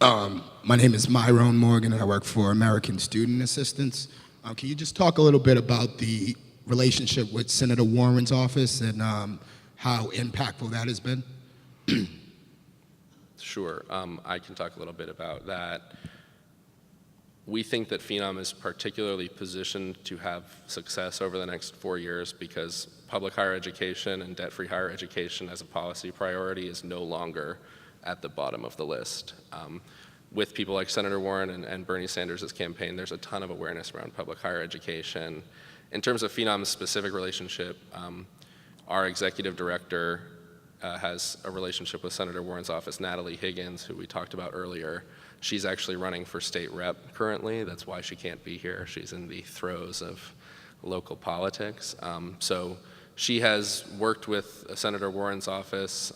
My name is Myron Morgan, and I work for American Student Assistance. Can you just talk a little bit about the relationship with Senator Warren's office and how impactful that has been? Sure, I can talk a little bit about that. We think that Phenom is particularly positioned to have success over the next 4 years because public higher education and debt-free higher education as a policy priority is no longer at the bottom of the list. With people like Senator Warren and Bernie Sanders' campaign, there's a ton of awareness around public higher education. In terms of Phenom's specific relationship, our executive director has a relationship with Senator Warren's office, Natalie Higgins, who we talked about earlier. She's actually running for state rep currently. That's why she can't be here. She's in the throes of local politics. So she has worked with Senator Warren's office,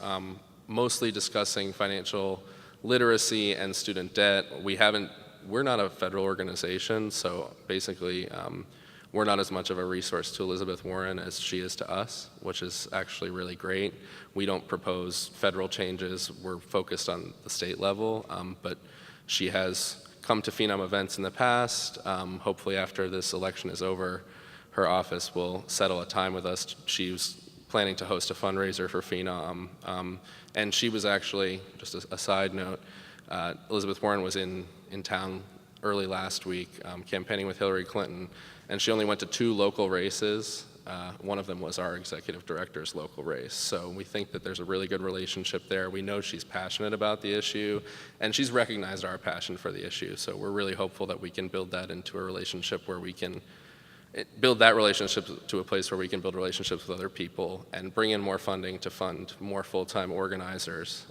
mostly discussing financial literacy and student debt. We're not a federal organization, so basically we're not as much of a resource to Elizabeth Warren as she is to us, which is actually really great. We don't propose federal changes. We're focused on the state level, but she has come to Phenom events in the past. Hopefully after this election is over, her office will settle a time with us. She was planning to host a fundraiser for Phenom. And she was actually, just a side note, Elizabeth Warren was in town early last week campaigning with Hillary Clinton, and she only went to 2 local races. One of them was our executive director's local race. So we think that there's a really good relationship there. We know she's passionate about the issue, and she's recognized our passion for the issue. So we're really hopeful that we can build that into a relationship where we can build that relationship to a place where we can build relationships with other people and bring in more funding to fund more full-time organizers.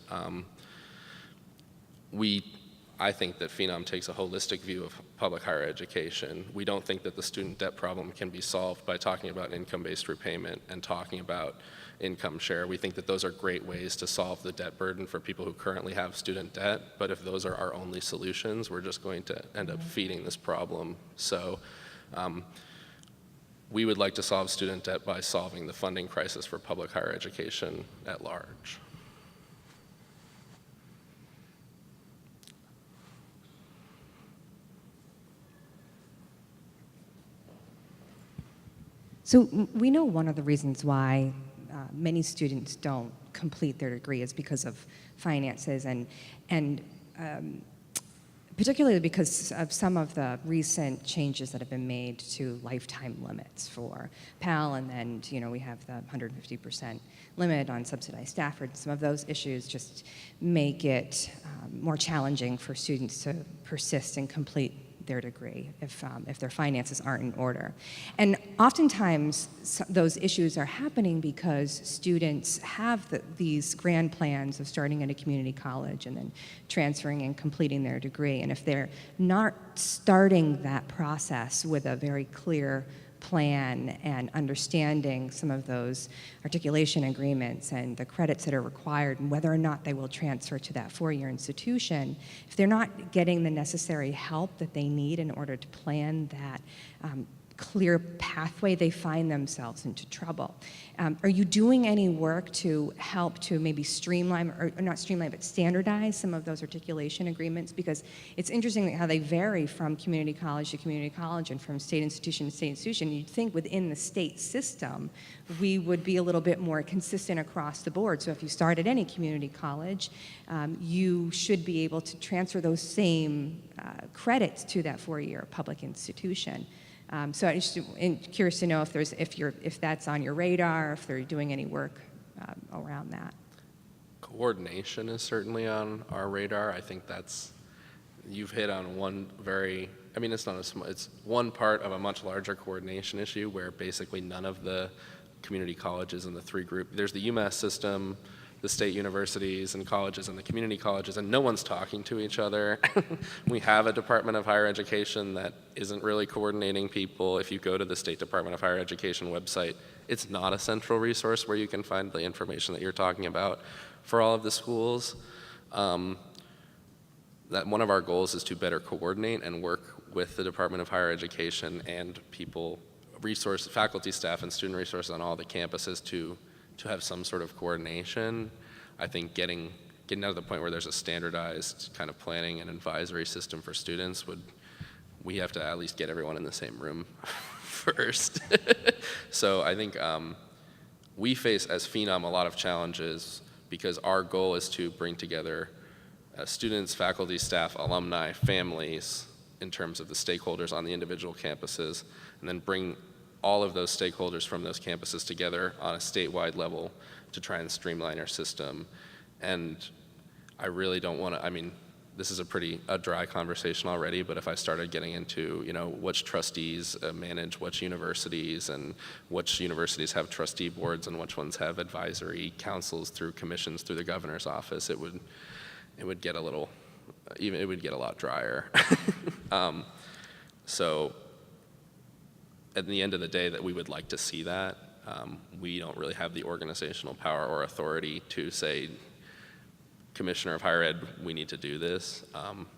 I think that Phenom takes a holistic view of public higher education. We don't think that the student debt problem can be solved by talking about income-based repayment and talking about income share. We think that those are great ways to solve the debt burden for people who currently have student debt, but if those are our only solutions, we're just going to end up feeding this problem. So we would like to solve student debt by solving the funding crisis for public higher education at large. So we know one of the reasons why many students don't complete their degree is because of finances and particularly because of some of the recent changes that have been made to lifetime limits for Pell, and then we have the 150% limit on subsidized Stafford. Some of those issues just make it more challenging for students to persist and complete their degree if their finances aren't in order. And oftentimes those issues are happening because students have these grand plans of starting at a community college and then transferring and completing their degree. And if they're not starting that process with a very clear plan and understanding some of those articulation agreements and the credits that are required and whether or not they will transfer to that 4-year institution, if they're not getting the necessary help that they need in order to plan that clear pathway, they find themselves into trouble. Are you doing any work to help to maybe streamline, or not streamline, but standardize some of those articulation agreements? Because it's interesting how they vary from community college to community college and from state institution to state institution. You'd think within the state system, we would be a little bit more consistent across the board. So if you start at any community college, you should be able to transfer those same credits to that 4-year public institution. So I'm just curious to know if that's on your radar, if they're doing any work around that. Coordination is certainly on our radar. I think you've hit on one it's one part of a much larger coordination issue where basically none of the community colleges in the 3 groups, there's the UMass system, the state universities and colleges and the community colleges, and no one's talking to each other. We have a Department of Higher Education that isn't really coordinating people. If you go to the State Department of Higher Education website, it's not a central resource where you can find the information that you're talking about for all of the schools. That one of our goals is to better coordinate and work with the Department of Higher Education and people, faculty, staff, and student resources on all the campuses to have some sort of coordination. I think getting getting down to the point where there's a standardized kind of planning and advisory system for students we have to at least get everyone in the same room first. So I think we face as Phenom a lot of challenges because our goal is to bring together students, faculty, staff, alumni, families in terms of the stakeholders on the individual campuses, and then bring all of those stakeholders from those campuses together on a statewide level to try and streamline our system. And I really don't want to, I mean, this is a dry conversation already, but if I started getting into, which trustees manage which universities and which universities have trustee boards and which ones have advisory councils through commissions through the governor's office, it would get a lot drier. So at the end of the day, that we would like to see that. We don't really have the organizational power or authority to say, Commissioner of Higher Ed, we need to do this.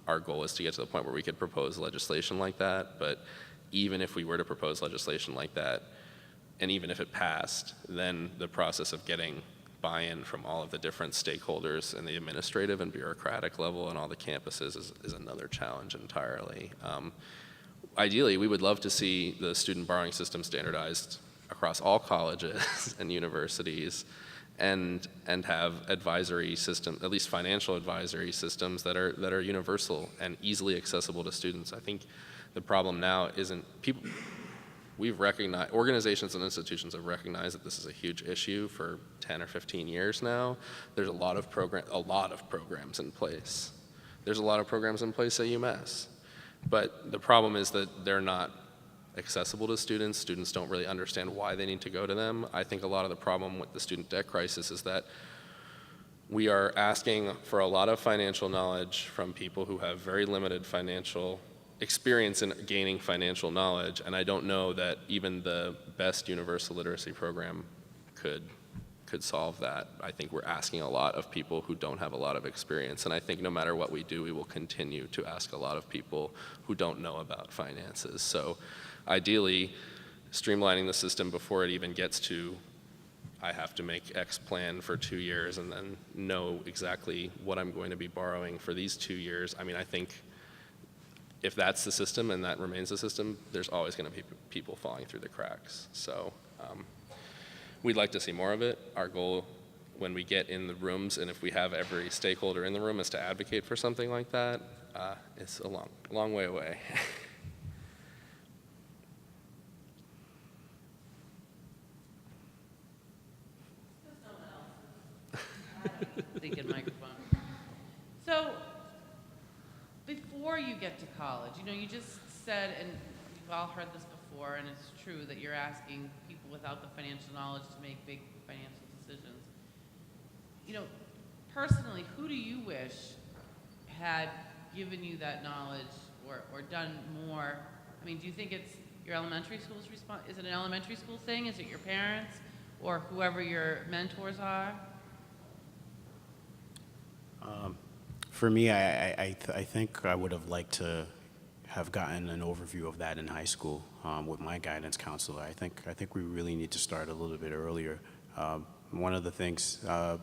Our goal is to get to the point where we could propose legislation like that, but even if we were to propose legislation like that, and even if it passed, then the process of getting buy-in from all of the different stakeholders in the administrative and bureaucratic level and all the campuses is another challenge entirely. Ideally, we would love to see the student borrowing system standardized across all colleges and universities, and have advisory system, at least financial advisory systems that are universal and easily accessible to students. I think the problem now isn't people. We've recognized, organizations and institutions have recognized that this is a huge issue for 10 or 15 years now. There's a lot of programs in place. There's a lot of programs in place at UMass, but the problem is that they're not accessible to students. Students don't really understand why they need to go to them. I think a lot of the problem with the student debt crisis is that we are asking for a lot of financial knowledge from people who have very limited financial experience in gaining financial knowledge, and I don't know that even the best universal literacy program could solve that. I think we're asking a lot of people who don't have a lot of experience, and I think no matter what we do, we will continue to ask a lot of people who don't know about finances. So ideally, streamlining the system before it even gets to, I have to make X plan for 2 years and then know exactly what I'm going to be borrowing for these 2 years. I mean, I think if that's the system and that remains the system, there's always going to be people falling through the cracks. So we'd like to see more of it. Our goal when we get in the rooms, and if we have every stakeholder in the room, is to advocate for something like that. It's a long way away. Thinking microphone. So, before you get to college, you just said, and we've all heard this before, and it's true that you're asking people without the financial knowledge to make big financial decisions. Personally, who do you wish had given you that knowledge or done more? I mean, do you think it's your elementary school's response? Is it an elementary school thing? Is it your parents or whoever your mentors are? For me, I think I would have liked to have gotten an overview of that in high school with my guidance counselor. I think we really need to start a little bit earlier. One of the things that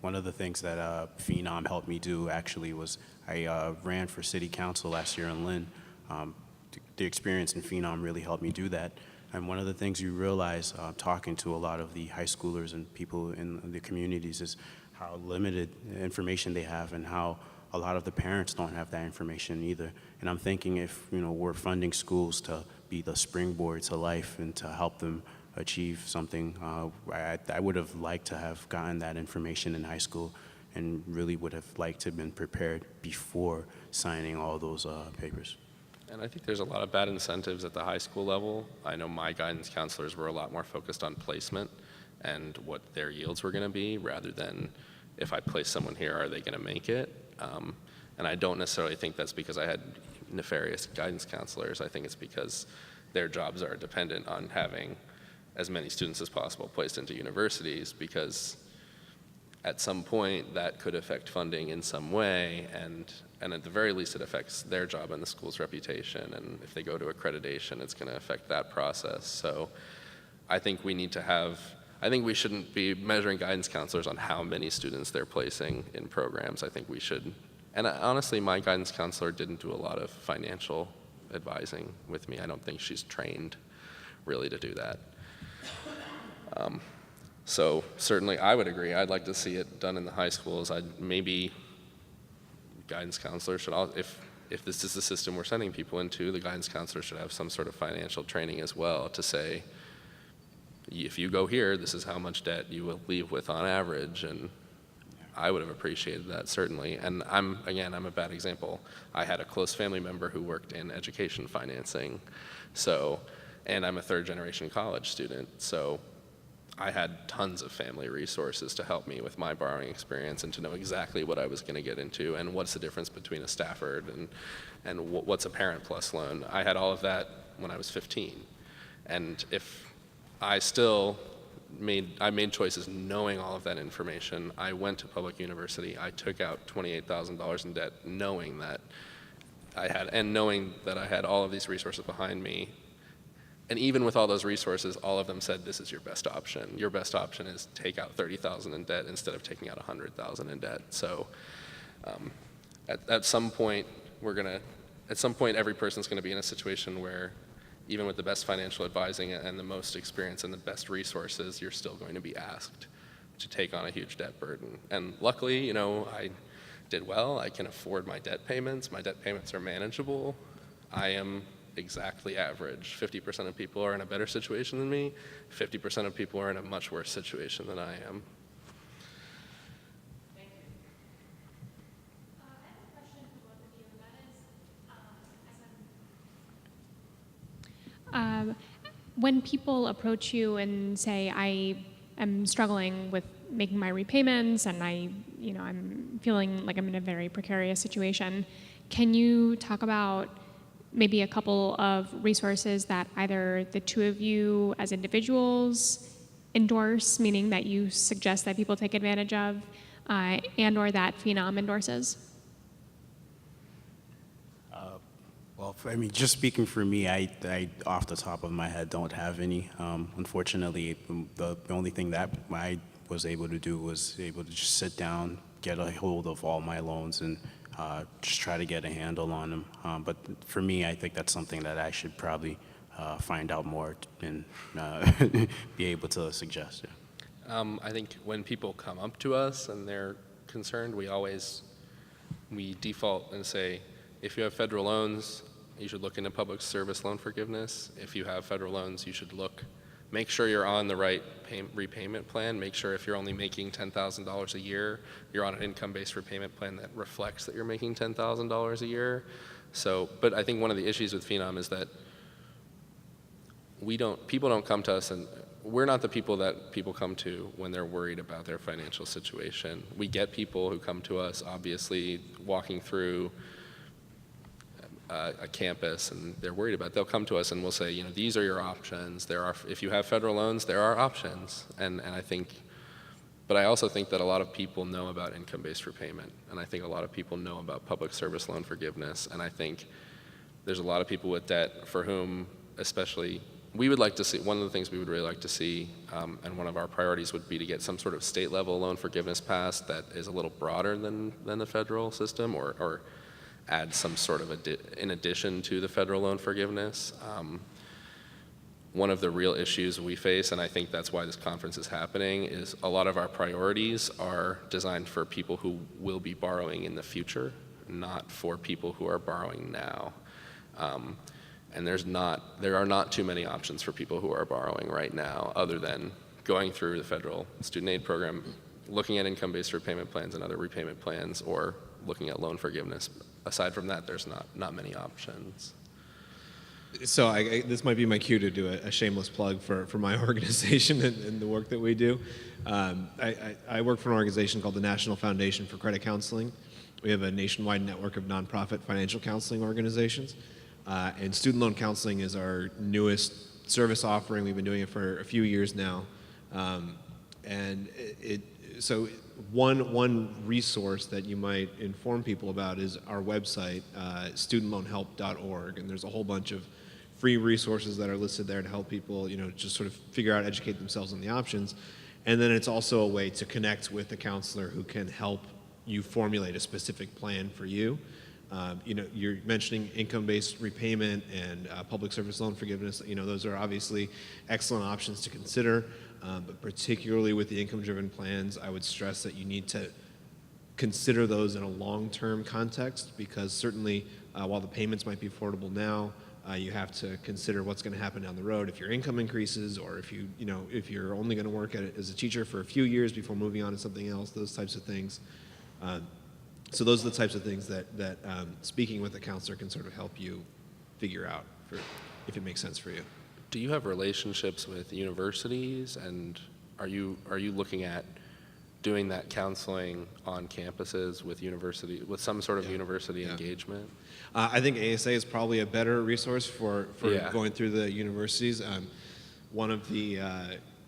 Phenom helped me do actually was I ran for city council last year in Lynn. The experience in Phenom really helped me do that. And one of the things you realize talking to a lot of the high schoolers and people in the communities is how limited information they have and how a lot of the parents don't have that information either. And I'm thinking if we're funding schools to be the springboard to life and to help them achieve something, I would have liked to have gotten that information in high school and really would have liked to have been prepared before signing all those papers. And I think there's a lot of bad incentives at the high school level. I know my guidance counselors were a lot more focused on placement and what their yields were going to be rather than if I place someone here, are they going to make it? And I don't necessarily think that's because I had nefarious guidance counselors. I think it's because their jobs are dependent on having as many students as possible placed into universities, because at some point that could affect funding in some way, and at the very least it affects their job and the school's reputation, and if they go to accreditation, it's going to affect that process. So I think we need to have I think we shouldn't be measuring guidance counselors on how many students they're placing in programs. I think we should, and honestly, my guidance counselor didn't do a lot of financial advising with me. I don't think she's trained really to do that. So certainly I would agree. I'd like to see it done in the high schools. Maybe guidance counselors should all, if this is the system we're sending people into, the guidance counselor should have some sort of financial training as well to say, if you go here, this is how much debt you will leave with on average. And I would have appreciated that, certainly. And I'm a bad example. I had a close family member who worked in education financing. So, and I'm a third-generation college student. So I had tons of family resources to help me with my borrowing experience and to know exactly what I was going to get into and what's the difference between a Stafford and what's a Parent Plus loan. I had all of that when I was 15. And if I made choices knowing all of that information. I went to public university. I took out $28,000 in debt knowing that I had all of these resources behind me. And even with all those resources, all of them said, this is your best option. Your best option is take out $30,000 in debt instead of taking out $100,000 in debt. So at some point, every person's going to be in a situation where even with the best financial advising and the most experience and the best resources, you're still going to be asked to take on a huge debt burden. And luckily, I did well. I can afford my debt payments. My debt payments are manageable. I am exactly average. 50% of people are in a better situation than me. 50% of people are in a much worse situation than I am. When people approach you and say, I am struggling with making my repayments and I'm feeling like I'm in a very precarious situation, can you talk about maybe a couple of resources that either the two of you as individuals endorse, meaning that you suggest that people take advantage of, and or that Phenom endorses? Well, just speaking for me, I off the top of my head don't have any. Unfortunately, the only thing that I was able to do was able to just sit down, get a hold of all my loans, and just try to get a handle on them. But for me, I think that's something that I should probably find out more and be able to suggest. Yeah. I think when people come up to us and they're concerned, we default and say, if you have federal loans, you should look into public service loan forgiveness. If you have federal loans, you should make sure you're on the right repayment plan. Make sure if you're only making $10,000 a year, you're on an income-based repayment plan that reflects that you're making $10,000 a year. But I think one of the issues with Phenom is that people don't come to us, and we're not the people that people come to when they're worried about their financial situation. We get people who come to us, obviously, walking through a campus and they're worried about it. They'll come to us and we'll say, these are your options. If you have federal loans, there are options. But I also think that a lot of people know about income-based repayment, and I think a lot of people know about public service loan forgiveness, and I think there's a lot of people with debt for whom, especially, we would like to see, one of the things we would really like to see, and one of our priorities would be to get some sort of state-level loan forgiveness passed that is a little broader than the federal system, or add some sort of in addition to the federal loan forgiveness. One of the real issues we face, and I think that's why this conference is happening, is a lot of our priorities are designed for people who will be borrowing in the future, not for people who are borrowing now. And there are not too many options for people who are borrowing right now other than going through the federal student aid program, looking at income-based repayment plans and other repayment plans, or looking at loan forgiveness. Aside from that, there's not many options. So this might be my cue to do a shameless plug for my organization and the work that we do. I work for an organization called the National Foundation for Credit Counseling. We have a nationwide network of nonprofit financial counseling organizations. And student loan counseling is our newest service offering. We've been doing it for a few years now. So one resource that you might inform people about is our website, studentloanhelp.org, and there's a whole bunch of free resources that are listed there to help people, just sort of figure out, educate themselves on the options. And then it's also a way to connect with a counselor who can help you formulate a specific plan for you. You're mentioning income-based repayment and public service loan forgiveness. Those are obviously excellent options to consider, but particularly with the income-driven plans, I would stress that you need to consider those in a long-term context, because certainly while the payments might be affordable now, you have to consider what's going to happen down the road if your income increases, or if if you're only going to work as a teacher for a few years before moving on to something else. Those types of things. So those are the types of things that speaking with a counselor can sort of help you figure out if it makes sense for you. Do you have relationships with universities, and are you looking at doing that counseling on campuses with some sort of university engagement? I think ASA is probably a better resource for going through the universities. One of the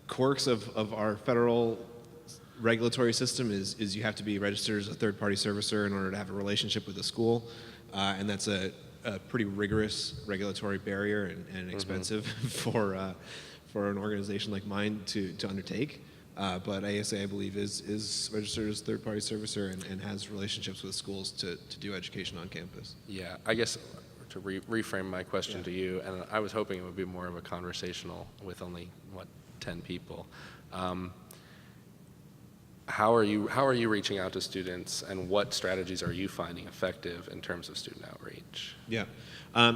quirks of our federal regulatory system is you have to be registered as a third-party servicer in order to have a relationship with the school, and that's a pretty rigorous regulatory barrier and expensive for an organization like mine to undertake. But ASA, I believe, is registered as a third-party servicer and has relationships with schools to do education on campus. Yeah, I guess to reframe my question to you, and I was hoping it would be more of a conversational with only, 10 people. How are you reaching out to students, and what strategies are you finding effective in terms of student outreach? Yeah.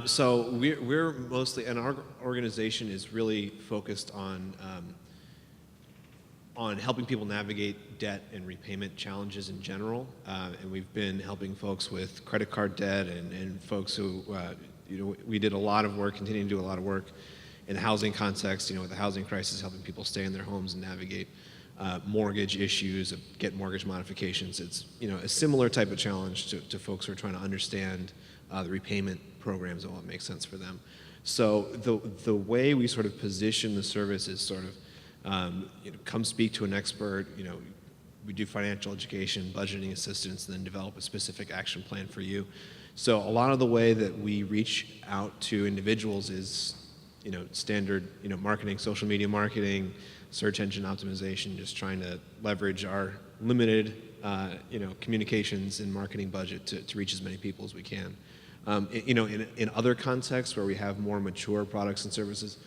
So we're mostly, and our organization is really focused on helping people navigate debt and repayment challenges in general. And we've been helping folks with credit card debt and folks who, we did a lot of work, continue to do a lot of work in the housing context, with the housing crisis, helping people stay in their homes and navigate mortgage issues, get mortgage modifications. It's, a similar type of challenge to folks who are trying to understand the repayment programs and what makes sense for them. So the way we sort of position the service is sort of, come speak to an expert. We do financial education, budgeting assistance, and then develop a specific action plan for you. So a lot of the way that we reach out to individuals is, standard, marketing, social media marketing, search engine optimization, just trying to leverage our limited, communications and marketing budget to reach as many people as we can. In other contexts where we have more mature products and services,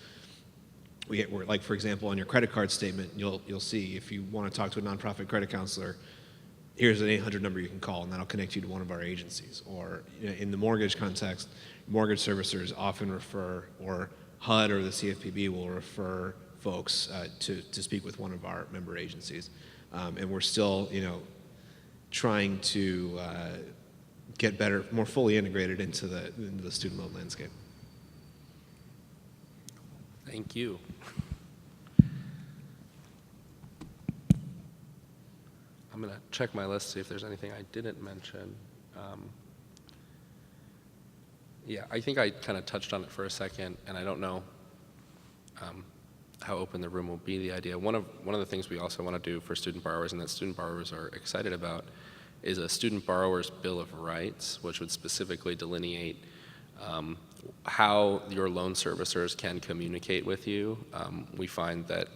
we're like, for example, on your credit card statement, you'll see if you want to talk to a nonprofit credit counselor, here's an 800 number you can call, and that'll connect you to one of our agencies. Or in the mortgage context, mortgage servicers often refer, or HUD or the CFPB will refer folks to speak with one of our member agencies. And we're still, trying to get better, more fully integrated into the student loan landscape. Thank you. I'm going to check my list, see if there's anything I didn't mention. Yeah, I think I kind of touched on it for a second, and I don't know how open the room will be. The idea, one of the things we also want to do for student borrowers, and that student borrowers are excited about, is a student borrower's bill of rights, which would specifically delineate how your loan servicers can communicate with you. We find that,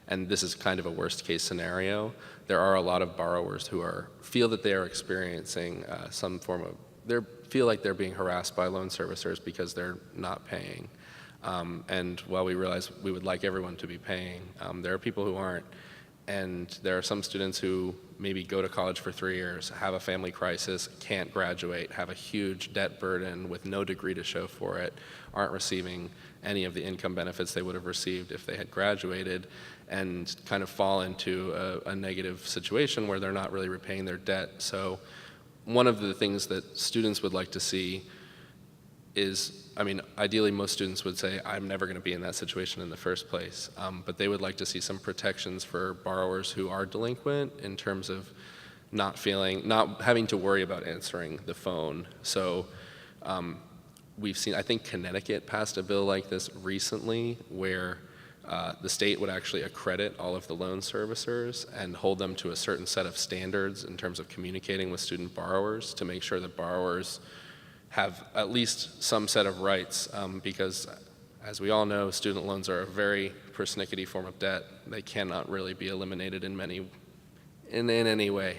and this is kind of a worst case scenario, there are a lot of borrowers who feel that they are experiencing some form of, feel like they're being harassed by loan servicers because they're not paying. And while we realize we would like everyone to be paying, there are people who aren't. And there are some students who maybe go to college for 3 years, have a family crisis, can't graduate, have a huge debt burden with no degree to show for it, aren't receiving any of the income benefits they would have received if they had graduated, and kind of fall into a negative situation where they're not really repaying their debt. So one of the things that students would like to see is, ideally most students would say, I'm never going to be in that situation in the first place, but they would like to see some protections for borrowers who are delinquent in terms of not having to worry about answering the phone. So we've seen, I think Connecticut passed a bill like this recently where the state would actually accredit all of the loan servicers and hold them to a certain set of standards in terms of communicating with student borrowers to make sure that borrowers have at least some set of rights, because as we all know, student loans are a very persnickety form of debt. They cannot really be eliminated in any way.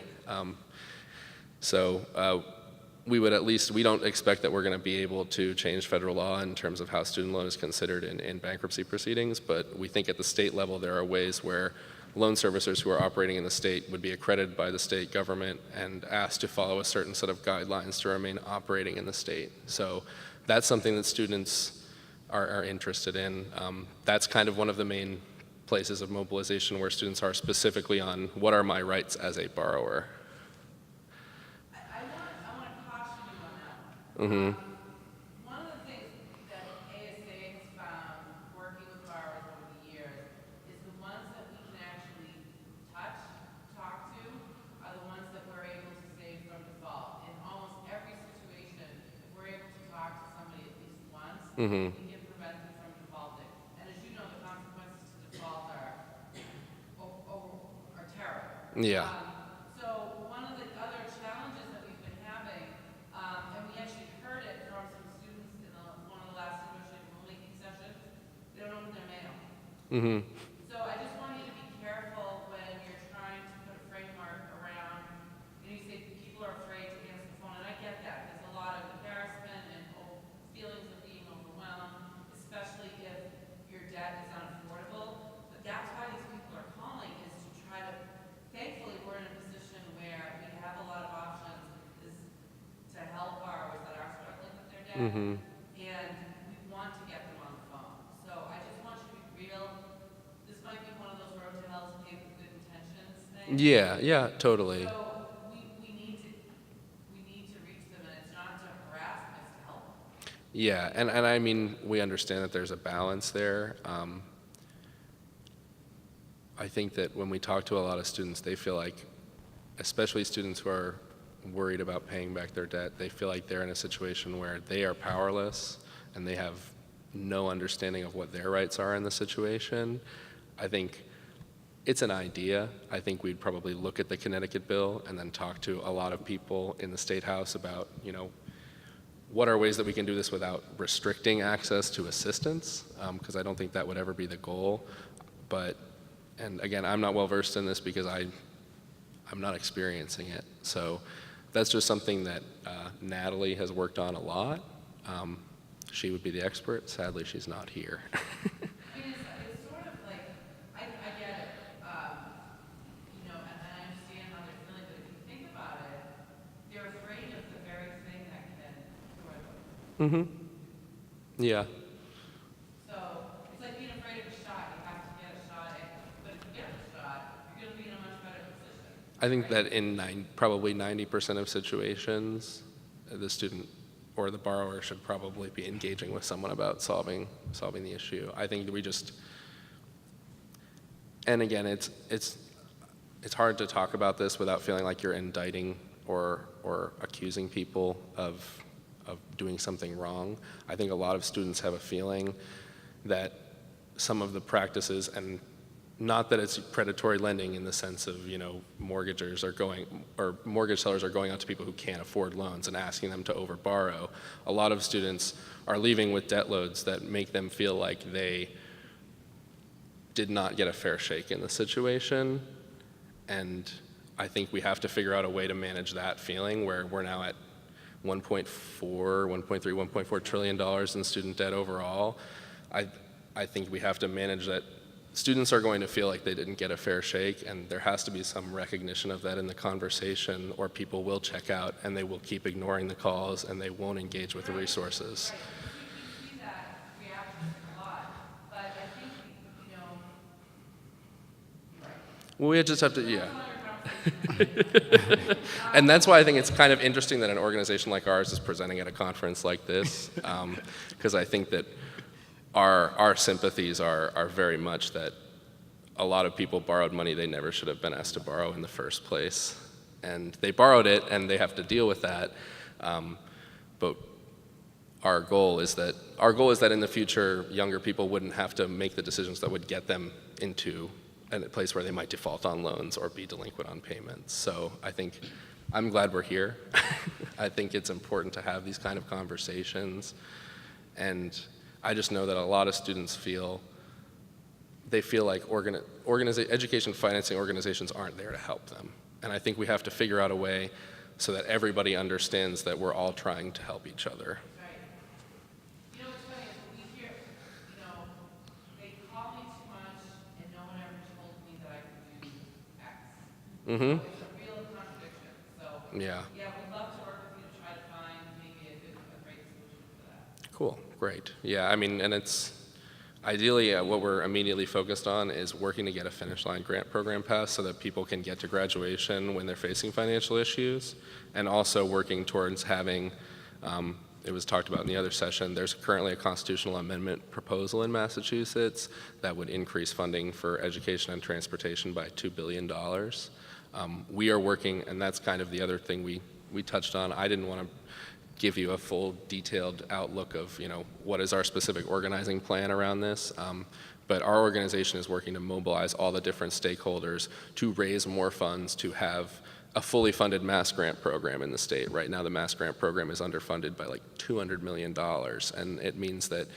We don't expect that we're going to be able to change federal law in terms of how student loan is considered in bankruptcy proceedings, but we think at the state level there are ways where loan servicers who are operating in the state would be accredited by the state government and asked to follow a certain set of guidelines to remain operating in the state. So that's something that students are interested in. That's kind of one of the main places of mobilization where students are specifically on what are my rights as a borrower. I want to caution you on that one. One of the things that ASA has found working with borrowers over the years is the ones that we can actually touch, talk to, are the ones that we're able to save from default. In almost every situation, if we're able to talk to somebody at least once, we can prevent them from defaulting. And as you know, the consequences to default are terrible. Yeah. So one of the other challenges that we've been having, and we actually heard it from some students in one of the last negotiated rulemaking sessions, they don't open their mail. So I just want you to be careful when you're trying to put a framework around, you say people are afraid to answer the phone, and I get that. There's a lot of embarrassment and feelings of being overwhelmed, especially if your debt is unaffordable. But that's why these people are calling, is to try to, thankfully, we're in a position where we have a lot of options is to help borrowers that are struggling with their debt, and we want to get them on the phone. So I just want you to be real. This might be one of those road to hell's paved with good intentions things. Yeah, totally. So we need to reach them, and it's not to harass them, it's to help them. Yeah, and I mean, we understand that there's a balance there. I think that when we talk to a lot of students, they feel like, especially students who are worried about paying back their debt, they feel like they're in a situation where they are powerless and they have no understanding of what their rights are in the situation. I think it's an idea. I think we'd probably look at the Connecticut bill and then talk to a lot of people in the State House about, what are ways that we can do this without restricting access to assistance, because I don't think that would ever be the goal. And again, I'm not well versed in this because I'm not experiencing it. So that's just something that Natalie has worked on a lot. She would be the expert. Sadly, she's not here. I mean, it's sort of like, I get it, and I understand how they're feeling, but if you think about it, they're afraid of the very thing that can destroy them. Yeah. So it's like being afraid of a shot. You have to get a shot, but if you get the shot, you're going to be in a much better position. I think that in probably 90% of situations, the student or the borrower should probably be engaging with someone about solving the issue. I think that we just, and again, it's hard to talk about this without feeling like you're indicting or accusing people of doing something wrong. I think a lot of students have a feeling that some of the practices, and not that it's predatory lending in the sense of, mortgage sellers are going out to people who can't afford loans and asking them to overborrow. A lot of students are leaving with debt loads that make them feel like they did not get a fair shake in the situation. And I think we have to figure out a way to manage that feeling, where we're now at 1.3, 1.4 trillion dollars in student debt overall. I think we have to manage that. Students are going to feel like they didn't get a fair shake, and there has to be some recognition of that in the conversation, or people will check out and they will keep ignoring the calls and they won't engage with the resources. We see that reaction a lot, but I think, you're right. Well, we just have to, yeah. And that's why I think it's kind of interesting that an organization like ours is presenting at a conference like this, because I think that our sympathies are very much that a lot of people borrowed money they never should have been asked to borrow in the first place. And they borrowed it, and they have to deal with that. But our goal is that in the future, younger people wouldn't have to make the decisions that would get them into a place where they might default on loans or be delinquent on payments. So I'm glad we're here. I think it's important to have these kind of conversations. And I just know that a lot of students feel like education financing organizations aren't there to help them. And I think we have to figure out a way so that everybody understands that we're all trying to help each other. Right. You know what's funny is we hear, they call me too much and no one ever told me that I could do X. Mm-hmm. So it's a real contradiction. So Yeah. we'd love to work with you to try to find maybe a great solution for that. Cool, great. Yeah, I mean, and it's ideally what we're immediately focused on is working to get a finish line grant program passed so that people can get to graduation when they're facing financial issues, and also working towards having, it was talked about in the other session, there's currently a constitutional amendment proposal in Massachusetts that would increase funding for education and transportation by $2 billion. We are working, and that's kind of the other thing we touched on. I didn't want to give you a full detailed outlook of what is our specific organizing plan around this, but our organization is working to mobilize all the different stakeholders to raise more funds to have a fully funded Mass Grant program in the state. Right now the Mass Grant program is underfunded by like $200 million, and it means that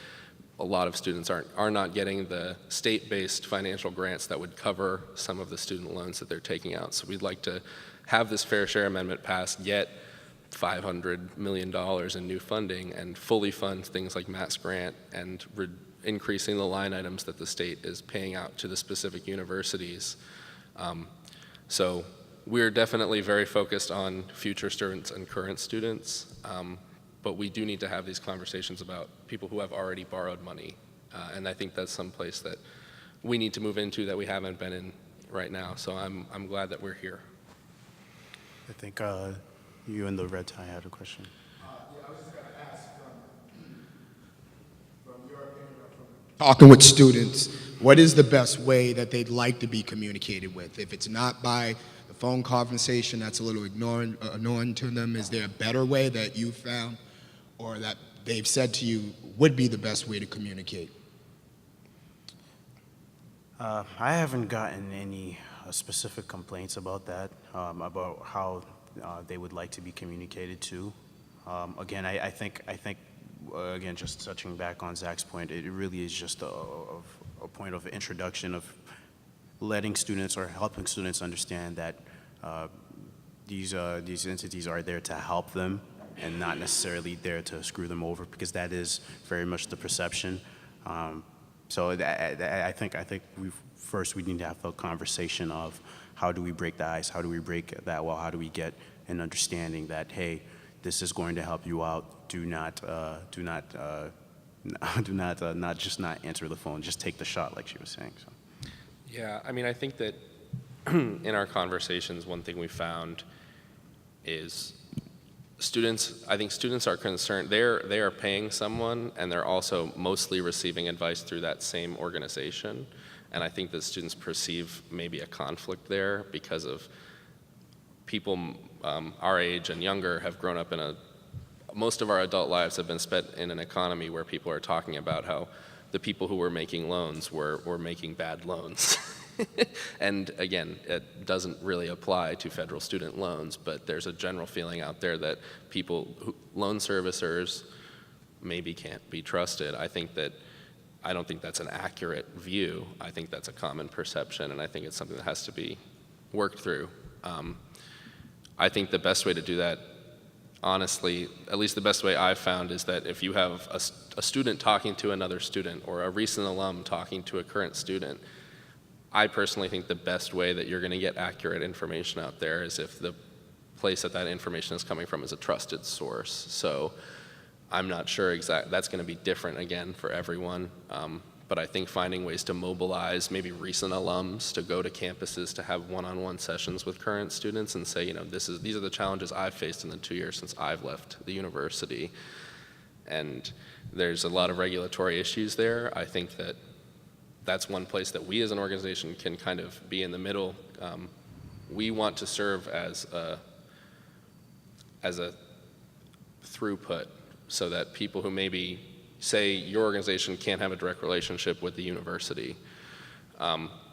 a lot of students are not getting the state-based financial grants that would cover some of the student loans that they're taking out. So we'd like to have this Fair Share Amendment passed, get $500 million in new funding and fully fund things like Mass Grant and increasing the line items that the state is paying out to the specific universities. So we're definitely very focused on future students and current students, but we do need to have these conversations about people who have already borrowed money. And I think that's some place that we need to move into that we haven't been in right now. So I'm glad that we're here. I think you and the red tie had a question. Yeah, I was just going to ask, from your opinion, from talking with students, what is the best way that they'd like to be communicated with? If it's not by the phone conversation, that's a little annoying to them. Is there a better way that you found or that they've said to you would be the best way to communicate? I haven't gotten any specific complaints about that, about how they would like to be communicated to. Again, I think again, just touching back on Zach's point, it really is just a point of introduction of letting students or helping students understand that these entities are there to help them and not necessarily there to screw them over, because that is very much the perception. So I think we need to have a conversation of how do we break the ice, how do we break that wall, how do we get an understanding that, hey, this is going to help you out. Do not just not answer the phone. Just take the shot, like she was saying. So. Yeah, I mean, I think that in our conversations, one thing we found is I think students are concerned. They are paying someone, and they're also mostly receiving advice through that same organization. And I think that students perceive maybe a conflict there because of people our age and younger have grown up most of our adult lives have been spent in an economy where people are talking about how the people who were making loans were making bad loans. And again, it doesn't really apply to federal student loans, but there's a general feeling out there that loan servicers maybe can't be trusted. I don't think that's an accurate view. I think that's a common perception, and I think it's something that has to be worked through. I think the best way to do that, honestly, at least the best way I've found, is that if you have a student talking to another student or a recent alum talking to a current student, I personally think the best way that you're going to get accurate information out there is if the place that information is coming from is a trusted source. So I'm not sure that's going to be different again for everyone, but I think finding ways to mobilize maybe recent alums to go to campuses to have one-on-one sessions with current students and say, these are the challenges I've faced in the 2 years since I've left the university. And there's a lot of regulatory issues there. I think that's one place that we as an organization can kind of be in the middle. We want to serve as a throughput so that people who maybe say your organization can't have a direct relationship with the university,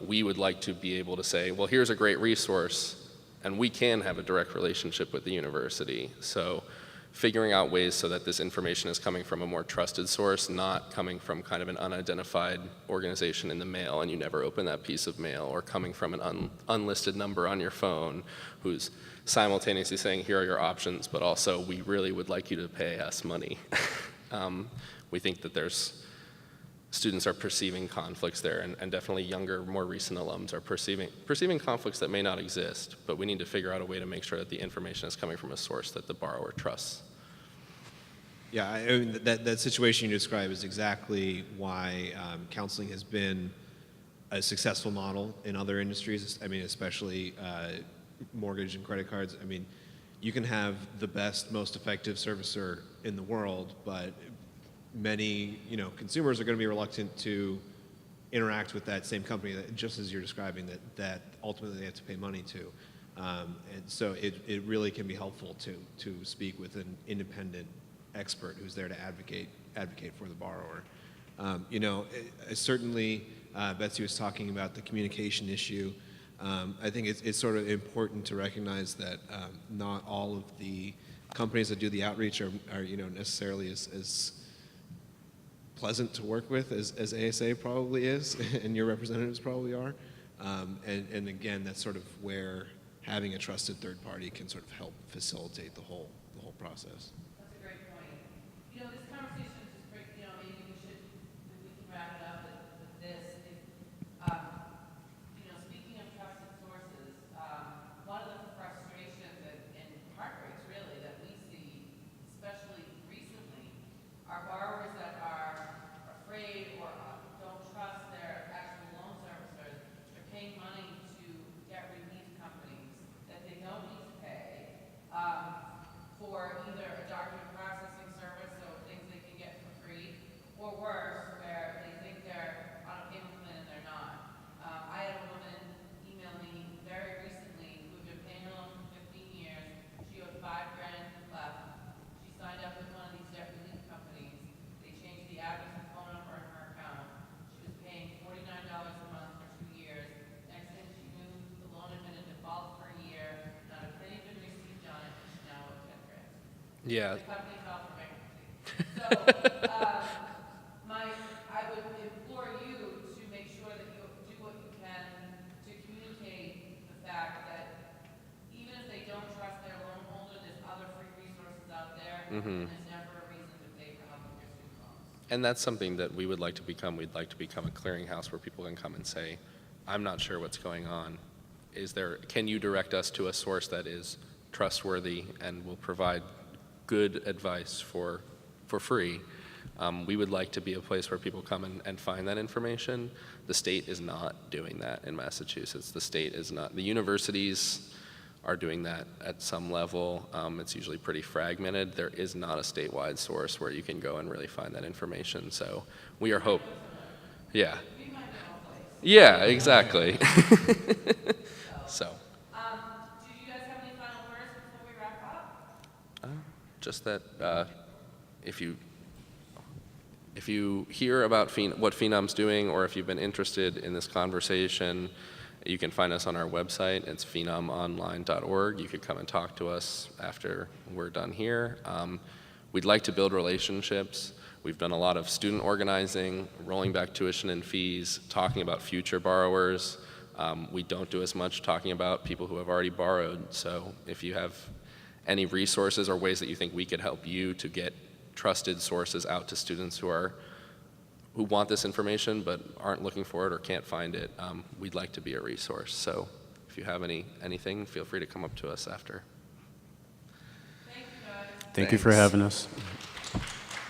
we would like to be able to say, well, here's a great resource, and we can have a direct relationship with the university. So figuring out ways so that this information is coming from a more trusted source, not coming from kind of an unidentified organization in the mail and you never open that piece of mail, or coming from an unlisted number on your phone who's simultaneously saying, here are your options, but also we really would like you to pay us money. We think that students are perceiving conflicts there, and definitely younger, more recent alums are perceiving conflicts that may not exist, but we need to figure out a way to make sure that the information is coming from a source that the borrower trusts. Yeah, I mean, that situation you describe is exactly why counseling has been a successful model in other industries. I mean, especially mortgage and credit cards. I mean, you can have the best, most effective servicer in the world, but many, consumers are going to be reluctant to interact with that same company, just as you're describing, that ultimately they have to pay money to. And so it really can be helpful to speak with an independent expert who's there to advocate for the borrower. Certainly, Betsy was talking about the communication issue. I think it's sort of important to recognize that not all of the companies that do the outreach are necessarily as pleasant to work with as ASA probably is, and your representatives probably are. And again, that's sort of where having a trusted third party can sort of help facilitate the whole process. That's a great point. This conversation is just great. Maybe we can wrap it up with this. Speaking of trusted sources, one of the frustrations and heartbreaks really that we see, especially recently, are borrowers that are afraid or don't trust their actual loan servicers. They're paying money to debt relief companies that they don't need to pay for either a document processing service, so things they can get for free, or worse, where they think they're on a payment plan and they're not. I had a woman email me very recently who had been paying her loan for 15 years. She owed $5,000 left. She signed up with one of these debt relief companies. They changed the address and phone number in her account. She was paying $49 a month for 2 years. Next thing she knew, the loan had been in default for a year. Not a penny had been received on it. She now owed $10,000. Yeah. The company filed for bankruptcy. So, I would implore you to make sure that you do what you can to communicate the fact that even if they don't trust their loan holder, there's other free resources out there, and there's never a reason to pay for help with your student loans. And that's something that we would like to become. We'd like to become a clearinghouse where people can come and say, I'm not sure what's going on. Can you direct us to a source that is trustworthy and will provide good advice for free? We would like to be a place where people come and find that information. The state is not doing that in Massachusetts. The state is not. The universities are doing that at some level. It's usually pretty fragmented. There is not a statewide source where you can go and really find that information. So we are Yeah. Yeah, exactly. So. Do you guys have any final words before we wrap up? Just that if you hear about what Phenom's doing, or if you've been interested in this conversation, you can find us on our website. It's phenomonline.org. You could come and talk to us after we're done here. We'd like to build relationships. We've done a lot of student organizing, rolling back tuition and fees, talking about future borrowers. We don't do as much talking about people who have already borrowed. So if you have any resources or ways that you think we could help you to get trusted sources out to students who want this information but aren't looking for it or can't find it, we'd like to be a resource. So if you have anything, feel free to come up to us after. Thank you for having us.